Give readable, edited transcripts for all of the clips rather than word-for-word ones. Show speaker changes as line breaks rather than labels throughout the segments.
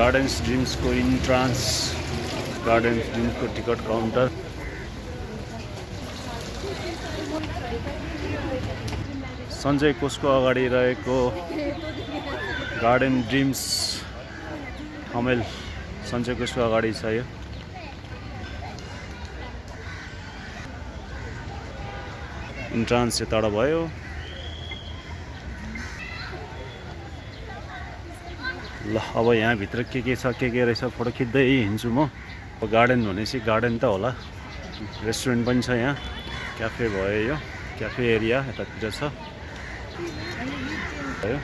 Gardens ड्रिम्सको entrance, gardens ड्रिम्सको ticket counter. Sanjay कोषको अगाडि रहेको गार्डन ड्रिम्स हमेल सञ्जय कोषको अगाडि छ यो। इन्ट्रान्स यताबाट भयो। ल अब यहाँभित्र के छ के रहेछ फोटो खिच्दै हिँड्छु म। गार्डन भनेपछि गार्डन त होला। रेस्टुरेन्ट पनि छ यहाँ, क्याफे भयो यो, क्याफे एरिया यतातिर छ भयो।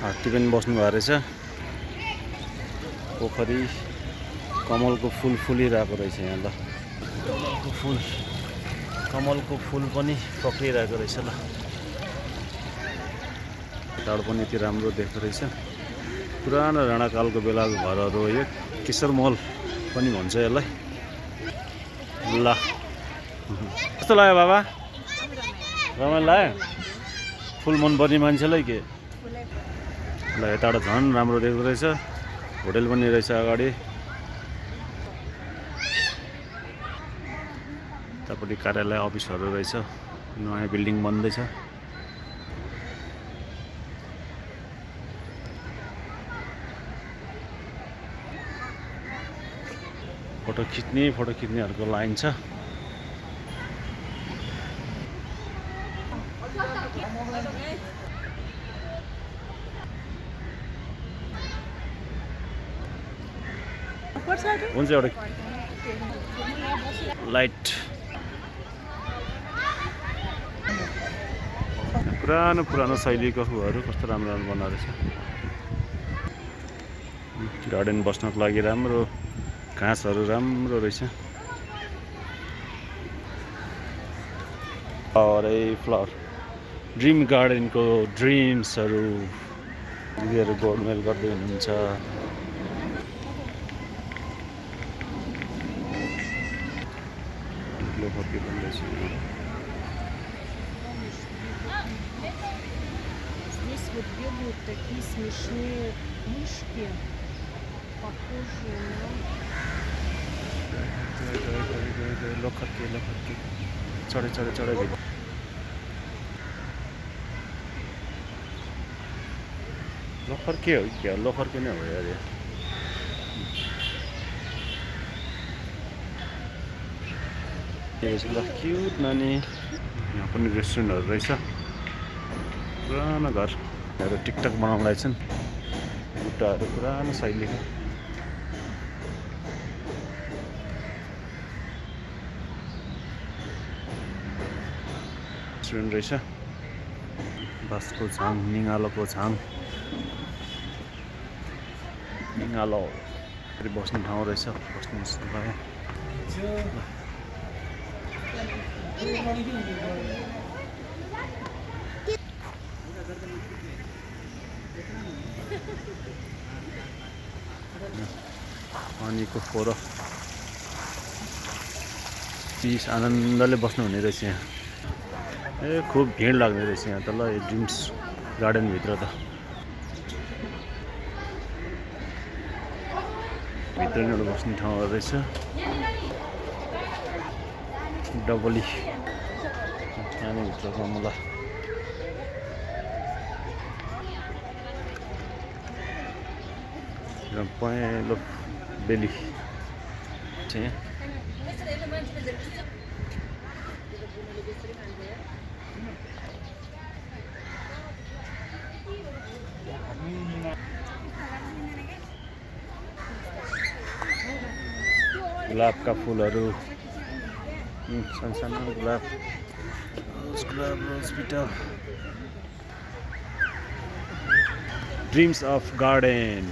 हात्ती पनि बस्नु भएको रहेछ। पोखरी, कमलको फुल फुलिरहेको रहेछ यहाँ। ल कमलको फुल पनि पक्रिरहेको रहेछ। ल टाढो पनि यति राम्रो देख्दो रहेछ। पुरानो राणाकालको बेलाको घरहरू हो यो। केशर महल पनि भन्छ यसलाई। ल कस्तो लाग्यो बाबा? रमाइलो लाग्यो? फुल मनपर्ने मान्छेलाई के? ल यताबाट झन् राम्रो देख्दो रहेछ। होटेल पनि रहेछ अगाडि। यतापट्टि कार्यालय अफिसहरू रहेछ। नयाँ बिल्डिङ बन्दैछ। फोटो खिच्नेहरूको लाइन छ। हुन्छ एउटा लाइट। पुरानो शैलीको फुलहरू कस्तो राम्रो बनाएको रहेछ। गार्डन बस्नको लागि राम्रो, घाँसहरू राम्रो रहेछ। फ्लावर ड्रिम गार्डनको ड्रिम्सहरू दिदीहरू गोडमेल गर्दै हुनुहुन्छ। लोफर्के पनि रहेछ।
Здесь вот бегают такие смешные мышки, похожие на...
लोखर्के चढे लोखर्के हो क्या? लोखर्के नै हो यार। ल क्युट नानी। यहाँ पनि रेस्टुरेन्टहरू रहेछ। पुरानो घरहरू टिकटक बनाउनलाई छन्। बुट्टाहरू पुरानो शैलीको। रेस्टुरेन्ट रहेछ। बाँसको छाङ, निगालोको छाङ। निगालो बस्ने ठाउँ रहेछ। बस्नु भयो। पानीको फोरो पिस आनन्दले बस्नुहुने रहेछ यहाँ। खुब भिड लाग्ने रहेछ यहाँ त। ल यो ड्रिम्स गार्डनभित्र त भित्र नै एउटा बस्ने ठाउँहरू रहेछ। डबली यहाँनिर भित्रको मला पहेँलो बेली चाहिँ गुलाबका फुलहरू, सानो गुलाब, हस्पिटल। ड्रिम्स अफ गार्डन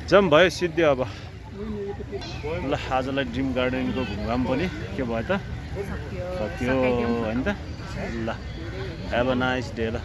जम भयो सिद्धियो अब। ल आजलाई ड्रिम गार्डनको घुमघाम पनि के भयो त? सक्यो होइन त? ल हेभ अ नाइस डे। ल